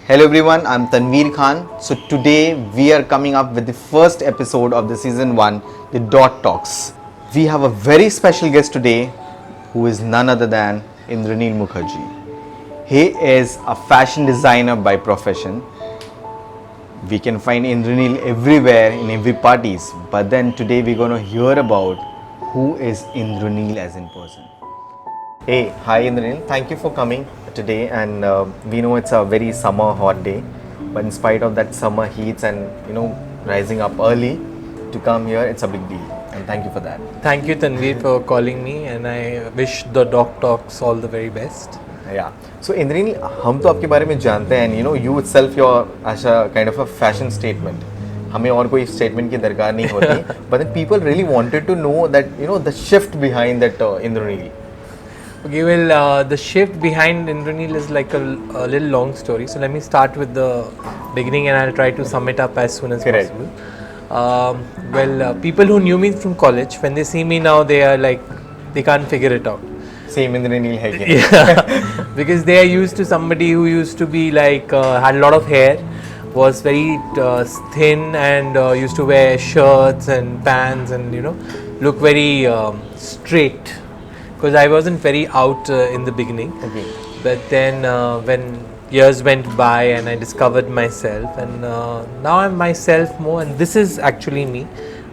Hello everyone, I'm Tanveer Khan. So today we are coming up with the first episode of the season 1, the Dot Talks. We have a very special guest today who is none other than Indroneel Mukherjee. He is a fashion designer by profession. We can find Indroneel everywhere in every parties, but then today we're going to hear about who is Indroneel as in person. Hey, hi Indraneel. Thank you for coming today. And we know it's a very summer hot day, but in spite of that summer heats and rising up early to come here, it's a big deal. And thank you for that. Thank you, Tanveer, for calling me, and I wish the Doc Talks all the very best. Yeah. So Indraneel, हम तो आपके बारे में जानते हैं, and you itself you're as a kind of a fashion statement. हमें और कोई statement की दरकार नहीं होती. But then people really wanted to know that the shift behind that Indraneel. Okay, well, the shift behind Indroneel is like a little long story. So let me start with the beginning, and I'll try to sum it up as soon as possible. People who knew me from college, when they see me now, they are like, they can't figure it out. Same Indraneel hai kya? Yeah, because they are used to somebody who used to be like, had a lot of hair, was very thin, and used to wear shirts and pants and look very straight. Because I wasn't very out in the beginning. Okay. But then when years went by and I discovered myself, and now I'm myself more, and this is actually me.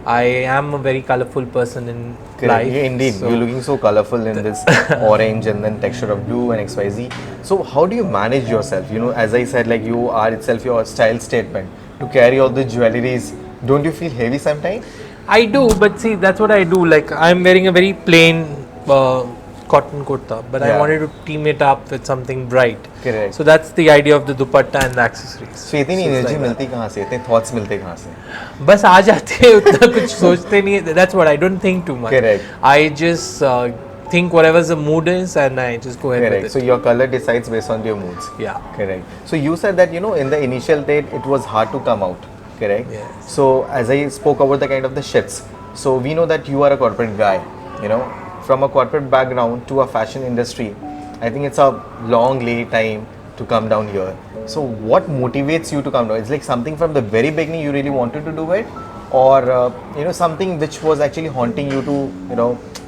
I am a very colorful person in life. Yeah, indeed, you're looking so colorful in this orange and then texture of blue and XYZ. So how do you manage yourself? As I said, like you are itself your style statement. To carry all the jewelries, don't you feel heavy sometimes? I do, but see, that's what I do. Like I'm wearing a very plain cotton kurta, but I wanted to team it up with something bright. Correct. So that's the idea of the dupatta and the accessories. So इतनी energy मिलती कहाँ से? इतने thoughts मिलते कहाँ से? बस आ जाते हैं, उतना कुछ सोचते नहीं है. That's what I don't think too much. Correct. I just think whatever the mood is, and I just go ahead with it. So your color decides based on your moods. Yeah. Correct. So you said that in the initial date it was hard to come out. Correct. Yes. So as I spoke about the kind of the shifts, so we know that you are a corporate guy. From a corporate background to a fashion industry, I think it's a long late time to come down here. So what motivates you to come down? It's like something from the very beginning you really wanted to do it, or something which was actually haunting you to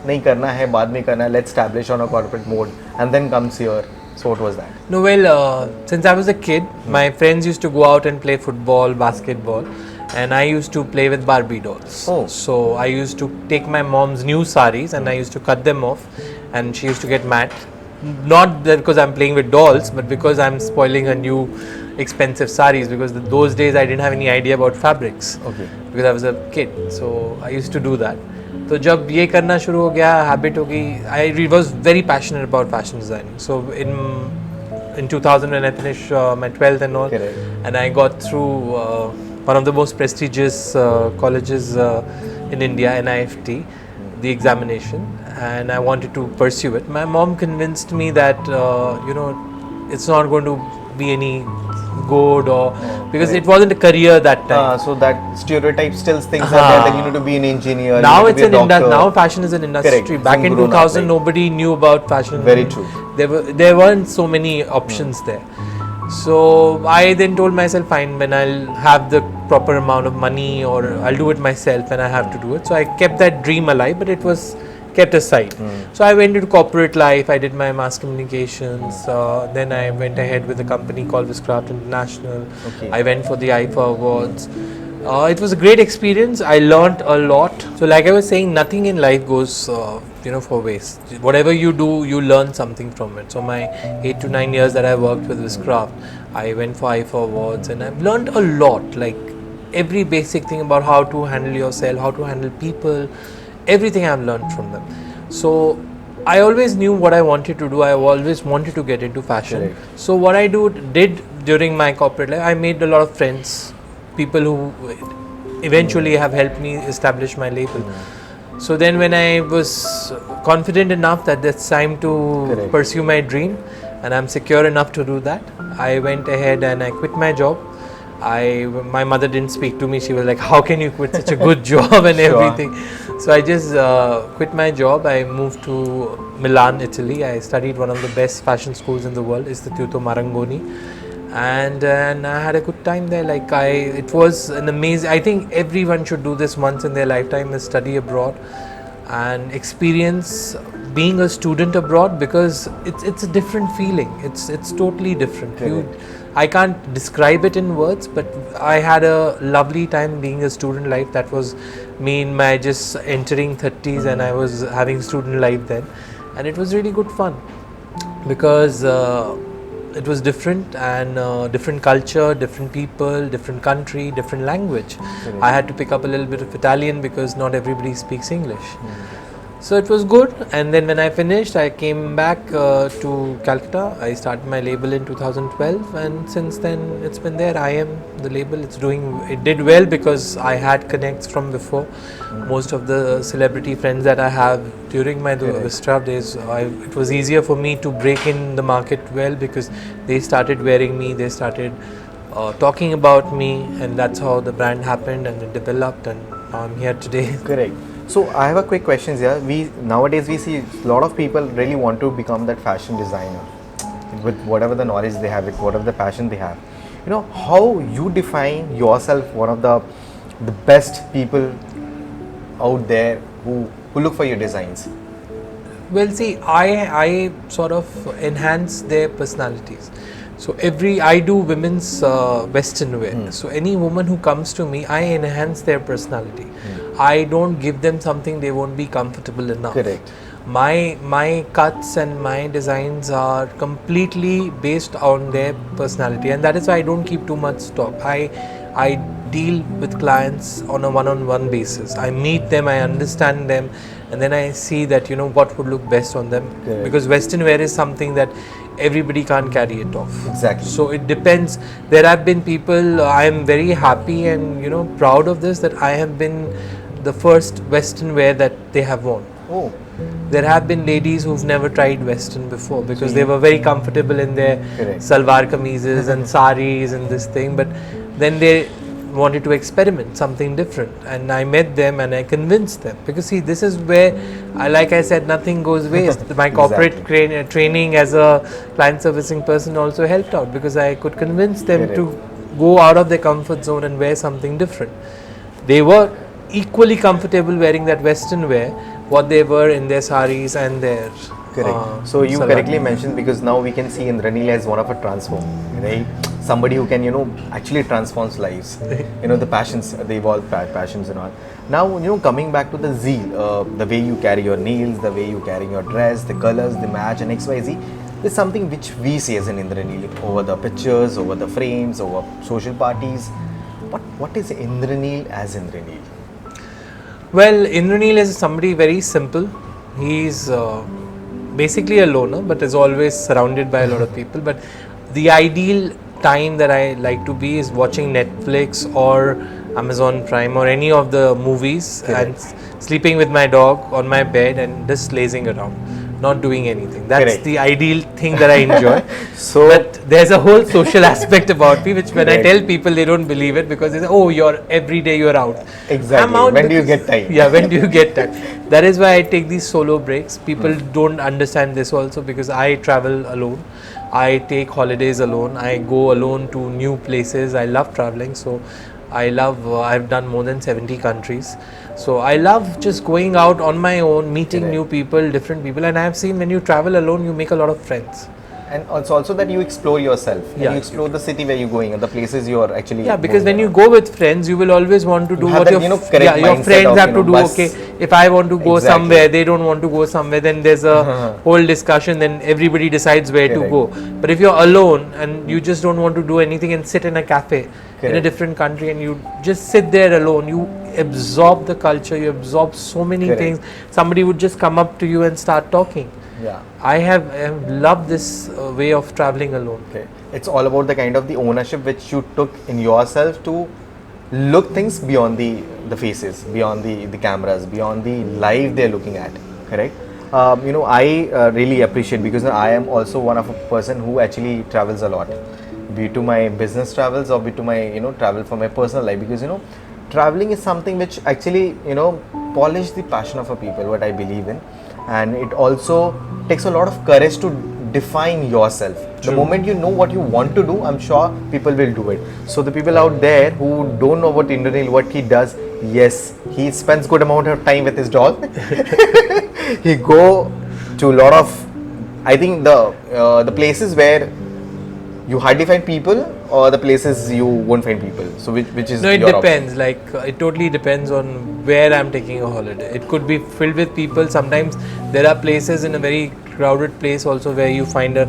नहीं करना है, बाद में करना है, let's establish on a corporate mode, and then comes here. So what was that? No, well, since I was a kid, my friends used to go out and play football, basketball, and I used to play with Barbie dolls. Oh. So I used to take my mom's new saris and I used to cut them off, and she used to get mad. Not that because I'm playing with dolls, but because I'm spoiling her new expensive saris, because those days I didn't have any idea about fabrics. Okay. Because I was a kid. So I used to do that. तो जब ये करना शुरू हो गया, habit हो गई. I was very passionate about fashion designing. So in 2000 when I finished my 12th and all, Correct. and I got through one of the most prestigious colleges in India, NIFT, the examination, and I wanted to pursue it. My mom convinced me that it's not going to be any good, or because it wasn't a career that time. So that stereotype still things are there that you need to be an engineer. Now it's an industry. Now fashion is an industry. Correct. Back in 2000, nobody knew about fashion. Very true. There weren't so many options there. So I then told myself, fine, when I'll have the proper amount of money, or I'll do it myself when I have to do it. So I kept that dream alive, but it was kept aside. So I went into corporate life. I did my mass communications. Then I went ahead with a company called Viscraft International. Okay. I went for the IFA Awards. It was a great experience. I learned a lot. So like I was saying, nothing in life goes for waste. Whatever you do, you learn something from it. So my 8 to 9 years that I worked with Viscraft, I went for IFA Awards, and I've learned a lot, like every basic thing about how to handle yourself, how to handle people, everything I've learned from them. So I always knew what I wanted to do. I always wanted to get into fashion. Correct. So what I did during my corporate life, I made a lot of friends, people who eventually have helped me establish my label. So then when I was confident enough that it's time to pursue my dream, and I'm secure enough to do that, I went ahead and I quit my job. My mother didn't speak to me. She was like, how can you quit such a good job and everything? So I just quit my job. I moved to Milan, Italy. I studied one of the best fashion schools in the world, Istituto Marangoni. and I had a good time there. It was an amazing. I think everyone should do this once in their lifetime: is study abroad and experience being a student abroad, because it's a different feeling. It's totally different. I can't describe it in words, but I had a lovely time being a student life. That was me in my just entering 30s, and I was having student life then, and it was really good fun because it was different, and different culture, different people, different country, different language. I had to pick up a little bit of Italian because not everybody speaks English. So it was good, and then when I finished, I came back to Calcutta. I started my label in 2012, and since then it's been there. I am the label. It did well because I had connects from before. Most of the celebrity friends that I have during my Vistra days, it was easier for me to break in the market well because they started wearing me. They started talking about me, and that's how the brand happened and it developed, and now I'm here today. Correct. So I have a quick question here. Nowadays we see a lot of people really want to become that fashion designer with whatever the knowledge they have, with whatever the passion they have. You know, how you define yourself one of the best people out there who look for your designs? Well, see, I sort of enhance their personalities. So I do women's western wear. So any woman who comes to me, I enhance their personality. I don't give them something they won't be comfortable enough. Correct. My cuts and my designs are completely based on their personality, and that is why I don't keep too much stock. I deal with clients on a one-on-one basis. I meet them, I understand them, and then I see that what would look best on them. Correct. Because western wear is something that everybody can't carry it off. Exactly. So it depends. There have been people, I am very happy and proud of this, that I have been the first western wear that they have worn. Oh. There have been ladies who've never tried western before because they were very comfortable in their salwar kameezes and saris and this thing, but then they wanted to experiment something different, and I met them and I convinced them, because see, this is where like I said, nothing goes waste. My corporate training as a client servicing person also helped out, because I could convince them to go out of their comfort zone and wear something different. They were equally comfortable wearing that western wear what they were in their saris and their so you correctly mentioned, because now we can see Indroneel as one of a transform, right? Somebody who can actually transforms lives. The passions, the evolved passions and all. Now coming back to the zeal, the way you carry your nails, the way you carry your dress, the colors, the match and XYZ, is something which we see as an Indroneel over the pictures, over the frames, over social parties. What is Indroneel as Indroneel? Well, Indroneel is somebody very simple. He's basically a loner, but is always surrounded by a lot of people. But the ideal time that I like to be is watching Netflix or Amazon Prime or any of the movies and sleeping with my dog on my bed and just lazing around, not doing anything. That's the ideal thing that I enjoy. But there's a whole social aspect about me, which when I tell people, they don't believe it, because they say, oh, every day you're out. Exactly. I'm out when do you get time? Yeah, when do you get time? That is why I take these solo breaks. People don't understand this also, because I travel alone. I take holidays alone. I go alone to new places. I love traveling. So I've done more than 70 countries. So I love just going out on my own, meeting new people, different people. And I have seen when you travel alone, you make a lot of friends. And it's also that you explore yourself. You explore the city where you're going and the places you are actually. Yeah, because when you go with friends, you will always want to do what your friends have to do. Okay, if I want to go somewhere, they don't want to go somewhere, then there's a whole discussion, then everybody decides where to go. But if you're alone and you just don't want to do anything and sit in a cafe in a different country and you just sit there alone, you absorb the culture, you absorb so many things. Somebody would just come up to you and start talking. Yeah, I have loved this way of traveling alone. Okay, it's all about the kind of the ownership which you took in yourself to look things beyond the faces, beyond the cameras, beyond the life they're looking at. Correct. I really appreciate, because I am also one of a person who actually travels a lot, be it to my business travels or be it to my travel for my personal life, because traveling is something which actually polish the passion of a people, what I believe in. And it also takes a lot of courage to define yourself. The moment you know what you want to do, I'm sure people will do it. So the people out there who don't know what Indroneel, what he does, yes, he spends good amount of time with his doll. He go to a lot of, I think the places where you hardly find people, or the places you won't find people. So which is No, it your depends. option? Like it totally depends on where I'm taking a holiday. It could be filled with people. Sometimes there are places in a very crowded place also where you find a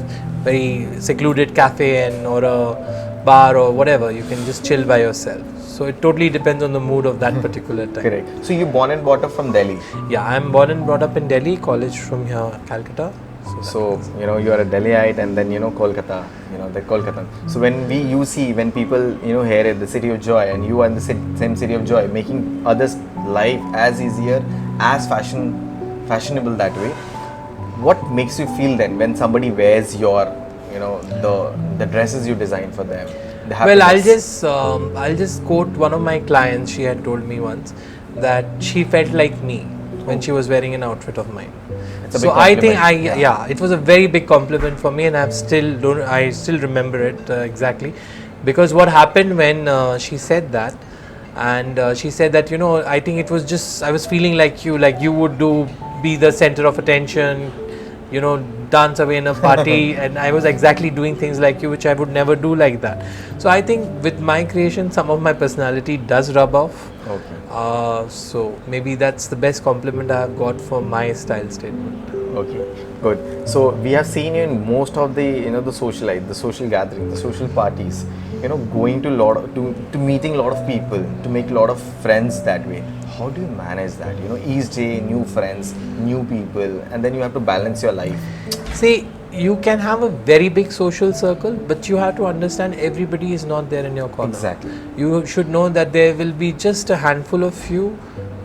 very secluded cafe and or a bar or whatever. You can just chill by yourself. So it totally depends on the mood of that particular time. Correct. So you born and brought up from Delhi. Yeah, I'm born and brought up in Delhi, college from here, Calcutta. So you are a Delhiite, and then Kolkata, the Kolkata. So when people here at the city of joy, and you are in the same city of joy, making others' life as easier, as fashionable that way. What makes you feel then when somebody wears your the dresses you design for them? Well, I'll just quote one of my clients. She had told me once that she felt like me when she was wearing an outfit of mine. So I think it was a very big compliment for me, and I still remember it exactly, because what happened when she said that, and she said that I think it was just I was feeling like you would be the center of attention, dance away in a party, and I was exactly doing things like you, which I would never do like that. So I think with my creation, some of my personality does rub off. Okay. So maybe that's the best compliment I have got for my style statement. Okay, good. So we have seen you in most of the the socialite, the social gathering, the social parties. Going to meeting a lot of people, to make a lot of friends that way. How do you manage that? Each day new friends, new people, and then you have to balance your life. See, you can have a very big social circle, but you have to understand everybody is not there in your corner. Exactly. You should know that there will be just a handful of you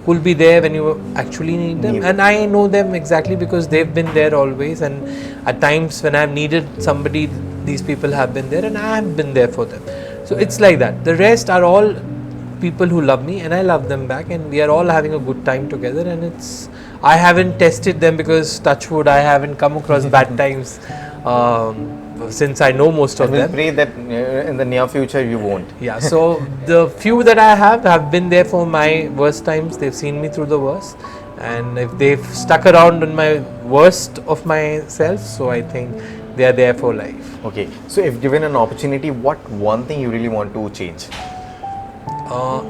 who will be there when you actually need them. And I know them exactly because they've been there always. And at times when I've needed somebody, these people have been there and I have been there for them. So it's like that. The rest are all people who love me and I love them back, and we are all having a good time together. And I haven't tested them because, touch wood, I haven't come across bad times since I know most of them. Pray that in the near future you won't. Yeah, so the few that I have been there for my worst times. They've seen me through the worst, and if they've stuck around in my worst of myself, so I think they are there for life. Okay, so if given an opportunity, what one thing you really want to change?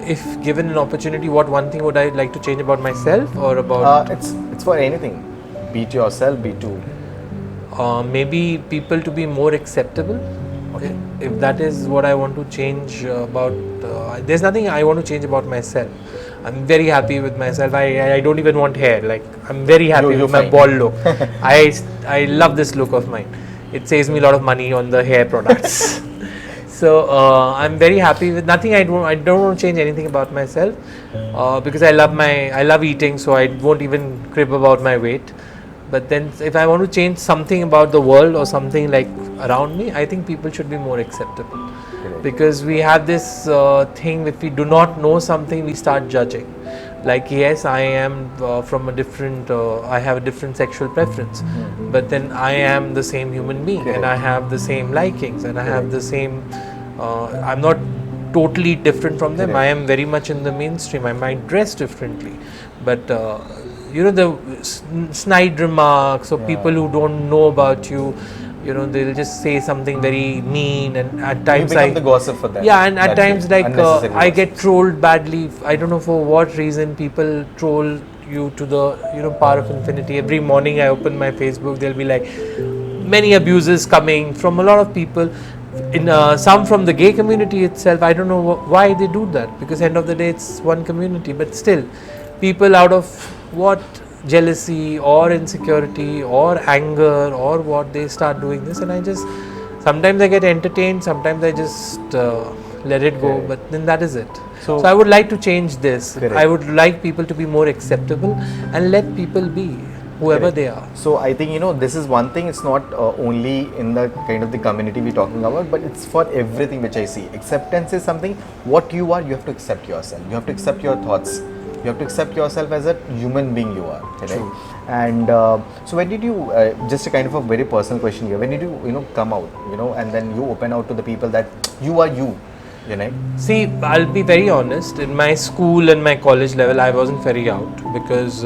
If given an opportunity, what one thing would I like to change about myself or about? It's for anything. Be to yourself, be to. Maybe people to be more acceptable. Okay. If that is what I want to change about, there's nothing I want to change about myself. I'm very happy with myself. I don't even want hair. Like, I'm very happy with my bald look. I love this look of mine. It saves me a lot of money on the hair products. So I'm very happy with nothing. I don't want to change anything about myself because I love eating. So I won't even crib about my weight. But then if I want to change something about the world or something like around me, I think people should be more acceptable. Correct. Because we have this thing, if we do not know something, we start judging. Like, yes, I am from a different, I have a different sexual preference, but then I am the same human being. Correct. And I have the same likings and I have the same, I'm not totally different from them. Correct. I am very much in the mainstream. I might dress differently, but the snide remarks or people who don't know about you, they'll just say something very mean, and at times you become the gossip for them. Yeah, and at times like I get trolled badly. I don't know for what reason people troll you to the power of infinity. Every morning I open my Facebook, there'll be like many abuses coming from a lot of people. In some from the gay community itself. I don't know why they do that, because end of the day it's one community, but still people out of what jealousy or insecurity or anger or what, they start doing this, and sometimes I get entertained, sometimes I just let it go. But then that is it. So I would like to change this. Correct. I would like people to be more acceptable and let people be. whoever Correct. they are. So I think this is one thing. It's not only in the kind of the community we're talking about, but it's for everything which I see. Acceptance is something. What you are, you have to accept yourself. You have to accept your thoughts. You have to accept yourself as a human being you are. Correct? True. And so when did you? Just a kind of a very personal question here. When did you come out? And then you open out to the people that you are you. See, I'll be very honest. In my school and my college level, I wasn't very out because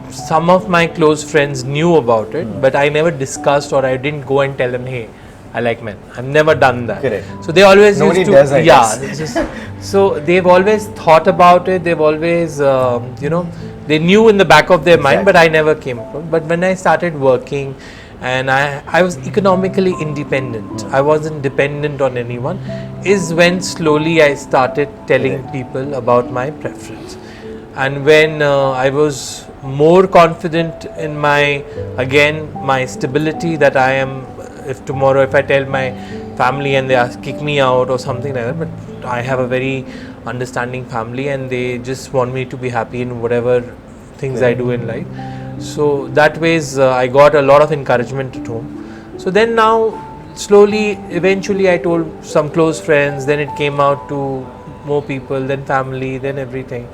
some of my close friends knew about it, but I never discussed or I didn't go and tell them, hey, I like men. I've never done that. Correct. So they always Nobody used to, does, I yeah. guess. So they've always thought about it. They've always, they knew in the back of their mind, but I never came across. But when I started working, and I was economically independent, I wasn't dependent on anyone, is when slowly I started telling people about my preference. And when I was more confident in my stability, that I am, if tomorrow if I tell my family and they kick me out or something like that, but I have a very understanding family and they just want me to be happy in whatever things I do in life. So that ways I got a lot of encouragement at home. So then now slowly, eventually I told some close friends, then it came out to more people, then family, then everything.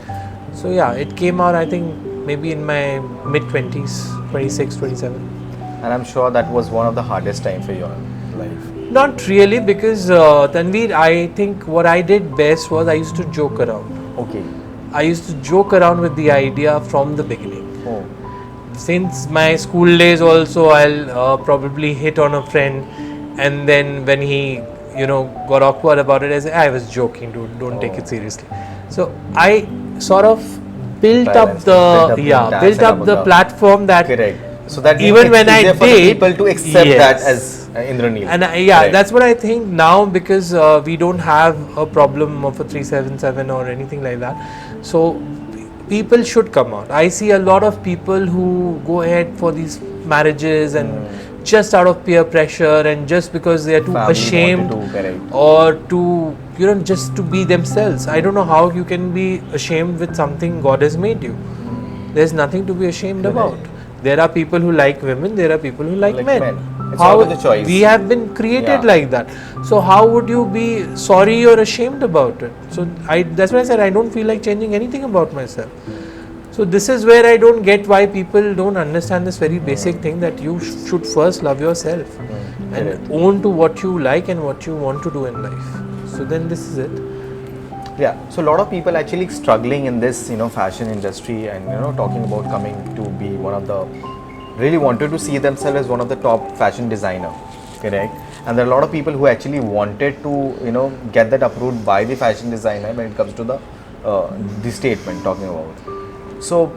So yeah, it came out I think maybe in my mid-20s, 26, 27. And I'm sure that was one of the hardest time for your life. Not really, because Tanveer, I think what I did best was I used to joke around. Okay. I used to joke around with the idea from the beginning. Oh. Since my school days also, I'll probably hit on a friend, and then when he got awkward about it, I was joking, dude, don't take it seriously. So I sort of built up the platform that Correct. So that even when I for the did, people to accept that as Indroneel. And that's what I think now, because we don't have a problem of a 377 or anything like that. So people should come out. I see a lot of people who go ahead for these marriages and just out of peer pressure and just because they are too Family ashamed or to just to be themselves. I don't know how you can be ashamed with something God has made you. There's nothing to be ashamed about. There are people who like women, there are people who like men. It's all the choice. We have been created like that. So how would you be sorry or ashamed about it? So that's why I said I don't feel like changing anything about myself. So this is where I don't get why people don't understand this very basic thing, that you should first love yourself and own to what you like and what you want to do in life. So then this is it. Yeah, so a lot of people actually struggling in this, fashion industry and, talking about coming to be one of the, really wanted to see themselves as one of the top fashion designer, correct? And there are a lot of people who actually wanted to, get that approved by the fashion designer when it comes to the statement talking about. So,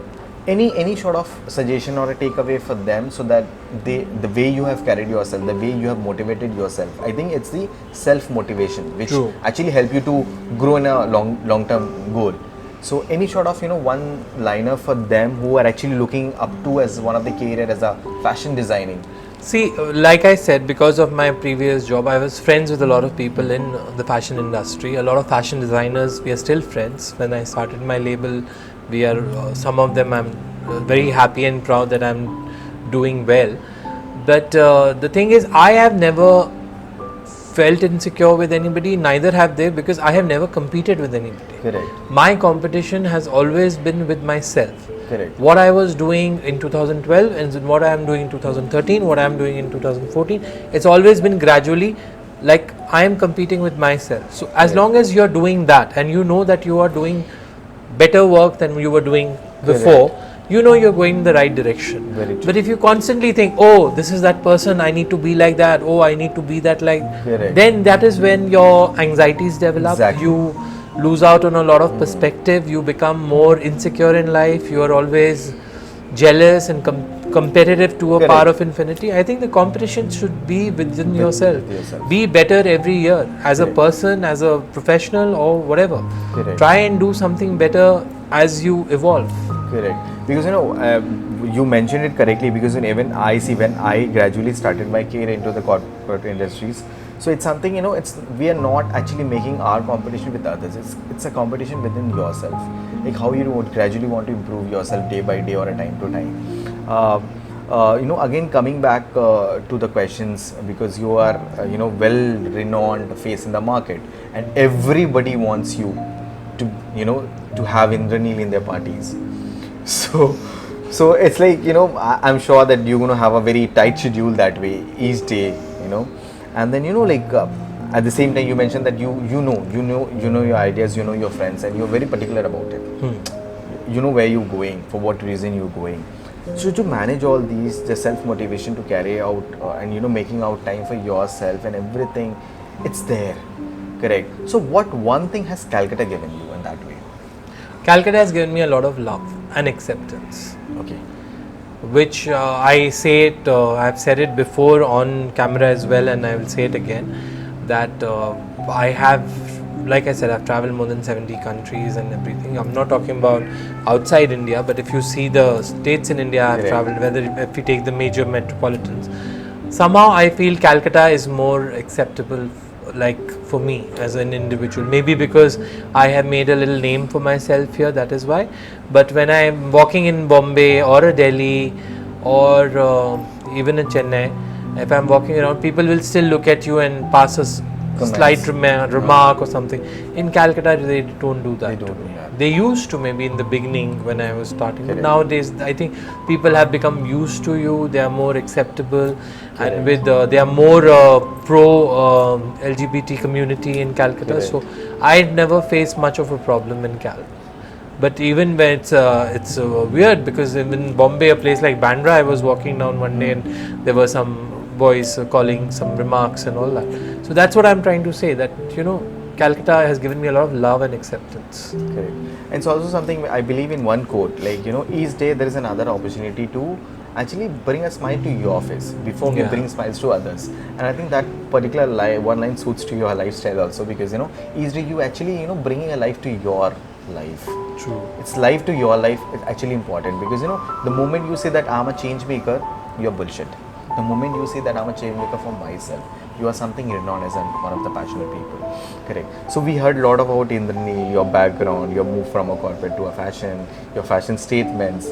any sort of suggestion or a takeaway for them, so that the way you have carried yourself, the way you have motivated yourself, I think it's the self motivation which actually help you to grow in a long term goal. So any sort of one liner for them who are actually looking up to as one of the career as a fashion designing. See, like I said, because of my previous job, I was friends with a lot of people in the fashion industry. A lot of fashion designers, we are still friends. When I started my label, we are some of them I'm very happy and proud that I'm doing well. But the thing is, I have never felt insecure with anybody, neither have they, because I have never competed with anybody. Correct. My competition has always been with myself. Correct. What I was doing in 2012 and what I am doing in 2013, what I am doing in 2014, it's always been gradually like I am competing with myself. So as long as you are doing that and you know that you are doing better work than you were doing before, you know you're going in the right direction. But if you constantly think, oh, this is that person, I need to be like that, oh, I need to be that like, then that is when your anxieties develop. You lose out on a lot of perspective, you become more insecure in life, you are always jealous and competitive to a power of infinity. I think the competition should be within yourself. Be better every year as a person, as a professional or whatever. Try and do something better as you evolve. Correct. Because you mentioned it correctly, because even I see when I gradually started my career into the corporate industries, so it's something, we are not actually making our competition with others. It's a competition within yourself. Like how you would gradually want to improve yourself day by day or a time to time. Again coming back to the questions, because you are well-renowned face in the market, and everybody wants you to to have Indraneel in their parties. So it's like, I'm sure that you're going to have a very tight schedule that way each day, and then at the same time you mentioned that you know your ideas, you know your friends, and you're very particular about it. You know where you're going, for what reason you're going. So to manage all these, the self-motivation to carry out and making out time for yourself and everything, it's there, correct? So what one thing has Calcutta given you in that way? Calcutta has given me a lot of love and acceptance. Okay. Which I say it, I've said it before on camera as well, and I will say it again, that I have, like I said, I've traveled more than 70 countries and everything. I'm not talking about outside India, but if you see the states in India I've traveled, whether if you take the major metropolitans, somehow I feel Calcutta is more acceptable, like for me as an individual. Maybe because I have made a little name for myself here, that is why. But when I'm walking in Bombay or a Delhi or even in Chennai, if I'm walking around, people will still look at you and pass a slight remark or something. In Calcutta, they don't do that. They used to, maybe in the beginning when I was starting. But nowadays, I think people have become used to you. They are more acceptable, and with they are more pro LGBT community in Calcutta. So I never faced much of a problem in Cal. But even when it's weird, because in Bombay, a place like Bandra, I was walking down one day and there were some boys calling some remarks and all that. So that's what I'm trying to say, that Calcutta has given me a lot of love and acceptance. Correct. And it's also something I believe in one quote, like each day there is another opportunity to actually bring a smile to your face before you bring smiles to others. And I think that particular one line suits to your lifestyle also, because each day you actually bringing a life to your life. True. It's life to your life is actually important, because the moment you say that I'm a change maker, you're bullshit. The moment you say that I'm a change maker for myself, you are something renowned as one of the passionate people. Correct. So we heard a lot about Indraneel, your background, your move from a corporate to a fashion, your fashion statements.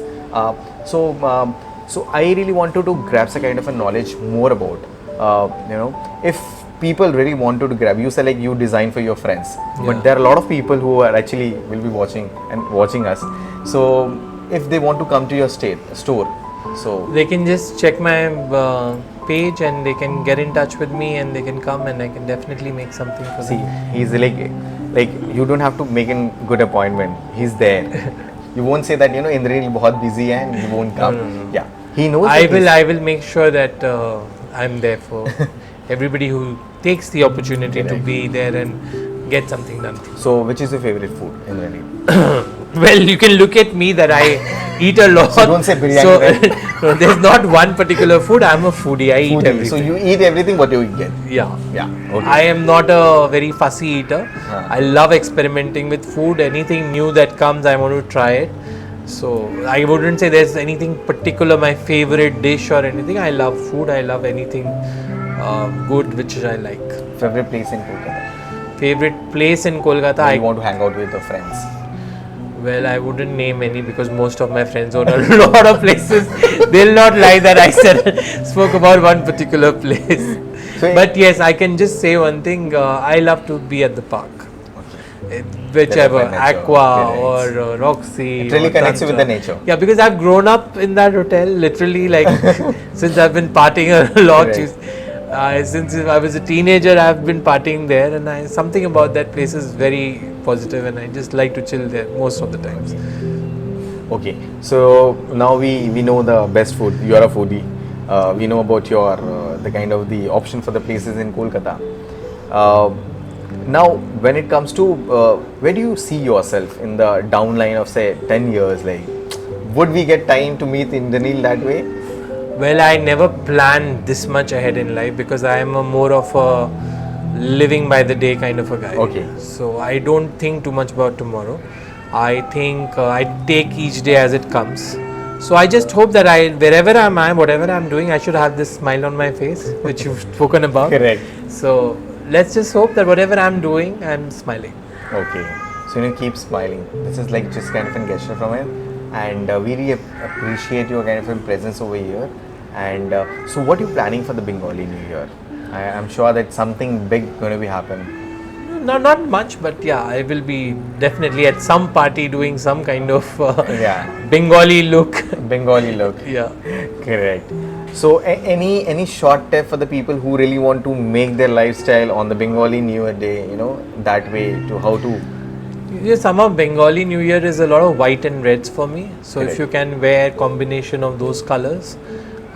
So I really wanted to grab some kind of a knowledge more about, if people really wanted to grab, you say like you design for your friends, but there are a lot of people who are actually will be watching us. So if they want to come to your store, so they can just check my page and they can get in touch with me and they can come, and I can definitely make something for them. See, he's like you don't have to make a good appointment. He's there. You won't say that Indraneel बहुत busy है and he won't come. No. Yeah, he knows. I will make sure that I'm there for everybody who takes the opportunity to be there and get something done. So, which is your favorite food, Indraneel? Well, you can look at me that I eat a lot. So don't say biryani. So, right? no, there's not one particular food. I'm a foodie. I eat everything. So you eat everything what you get. Yeah. Okay. I am not a very fussy eater. I love experimenting with food. Anything new that comes, I want to try it. So I wouldn't say there's anything particular, my favorite dish or anything. I love food. I love anything good which I like. Favorite place in Kolkata? Favorite place in Kolkata? I want to hang out with your friends. Well, I wouldn't name any because most of my friends own a lot of places. They'll not like that I spoke about one particular place. So but yes, I can just say one thing. I love to be at the park. Okay. Whichever, Aqua or Roxy. It really connects you with the nature. Yeah, because I've grown up in that hotel, literally like since I've been partying a lot. Right. Since I was a teenager, I've been partying there, and something about that place is very positive, and I just like to chill there most of the times. Okay, so now we know the best food. You are a foodie. We know about your the kind of the option for the places in Kolkata. Now, when it comes to where do you see yourself in the downline of say 10 years? Like, would we get time to meet Indraneel that way? Well, I never planned this much ahead in life because I am more of a living by the day kind of a guy. Okay. So I don't think too much about tomorrow. I think I take each day as it comes. So I just hope that wherever I am, whatever I am doing, I should have this smile on my face, which you've spoken about. Correct. So let's just hope that whatever I am doing, I am smiling. Okay. So keep smiling. This is like just kind of a gesture from him. and we really appreciate your kind of presence over here. And so, what are you planning for the Bengali New Year? I'm sure that something big going to be happen. No, not much, but yeah, I will be definitely at some party doing some kind of Yeah. Bengali look. Bengali look. Yeah. Correct. So, any short tip for the people who really want to make their lifestyle on the Bengali New Year day, that way to how to. Yeah, somehow Bengali New Year is a lot of white and reds for me. So Correct. if you can wear combination of those colors,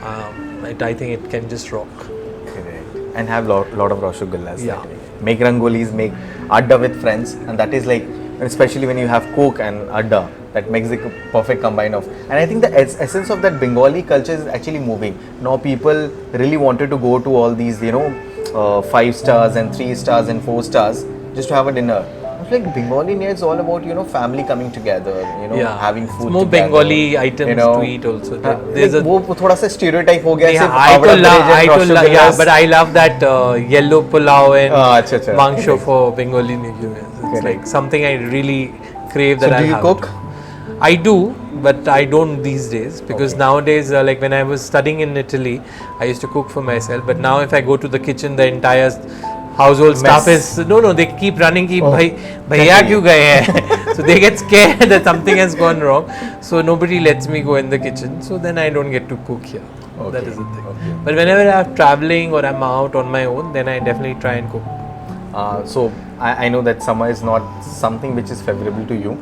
I think it can just rock. Correct. And have lot of Rasagullas. Yeah. That way. Make rangolis, make adda with friends, and that is like, especially when you have Coke and adda, that makes the perfect combine of. And I think the essence of that Bengali culture is actually moving. Now people really wanted to go to all these, 5 stars and 3 stars and 4 stars just to have a dinner. It's like Bengali New Year is all about, family coming together, having food It's more together. Bengali items to eat also. There's like, वो थोड़ा सा stereotype हो गया yeah, सिर्फ आवड़ा bread and yeah, Rasagullas. but I love that yellow pulao and अच्छा, अच्छा. mangsho for Bengali New Year. It's Correct. like something I really crave So that do I you have. cook? I do, but I don't these days because Okay. nowadays, like when I was studying in Italy, I used to cook for myself. But now, if I go to the kitchen, the entire household staff Mess. is no. They keep running. Keep Oh, bhaiya kyun gaye hai? So they get scared that something has gone wrong. So nobody lets me go in the kitchen. So then I don't get to cook here. That Okay, is the thing. okay. But whenever I'm traveling or I'm out on my own, then I definitely try and cook. So I know that summer is not something which is favorable to you.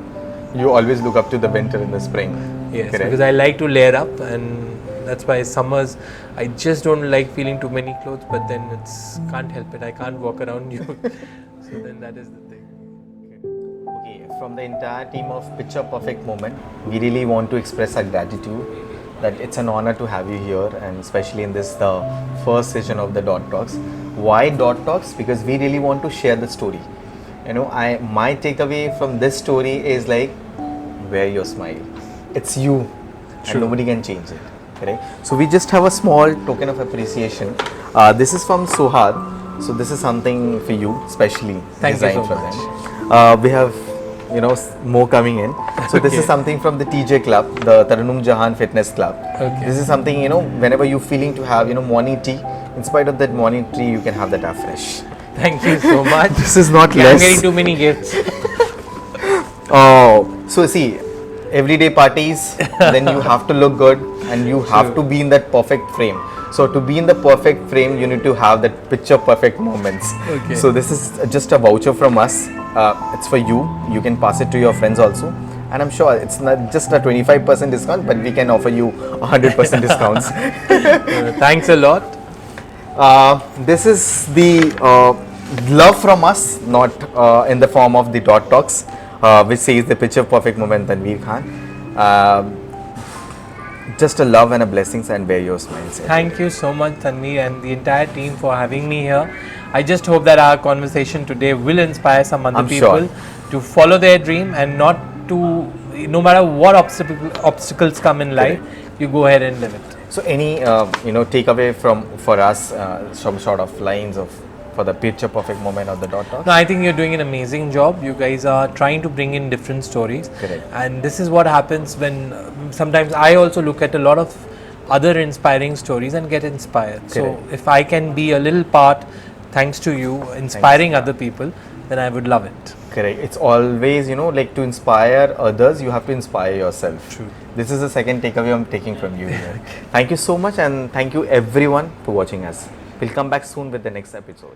You always look up to the winter and the spring. Yes, correct? because I like to layer up, and that's why summers I just don't like feeling too many clothes. But then it's can't help it. I can't walk around you. So then that is the thing. Okay, from the entire team of Picture Perfect Moment, we really want to express our gratitude that it's an honor to have you here, and especially in this the first session of the Dot Talks. Why Dot Talks? Because we really want to share the story. My takeaway from this story is like, wear your smile. It's you, and nobody can change it. Correct? So we just have a small token of appreciation. This is from Sohad. So this is something for you, specially Thank you designed so for much. them. We have, more coming in. So this Okay. is something from the TJ Club, the Tarunum Jahan Fitness Club. Okay. This is something, whenever you're feeling to have, morning tea, in spite of that morning tea, you can have that fresh. Thank you so much. This is not Yeah, I'm less. getting too many gifts. Oh, so see, everyday parties, then you have to look good and you have to be in that perfect frame. So to be in the perfect frame, you need to have that picture perfect moments. Okay. So this is just a voucher from us. It's for you. You can pass it to your friends also. And I'm sure it's not just a 25% discount, but we can offer you 100% discounts. Thanks a lot. This is the love from us, not in the form of the Dot Talks, which says the picture perfect moment Tanveer Khan. Just a love and a blessings, and bear your smiles. Thank you so much, Tanveer, and the entire team for having me here. I just hope that our conversation today will inspire some other I'm people sure. to follow their dream and not to, no matter what obstacles come in life, you go ahead and live it. So any takeaway for us, some sort of lines of for the picture perfect moment of the Dot Talks? No, I think you're doing an amazing job. You guys are trying to bring in different stories. Correct. And this is what happens when sometimes I also look at a lot of other inspiring stories and get inspired. So Correct. if I can be a little part, thanks to you, inspiring other people, then I would love it. Correct. It's always, like to inspire others, you have to inspire yourself. True. This is the second takeaway I'm taking from you here. Thank you so much, and thank you everyone for watching us. We'll come back soon with the next episode.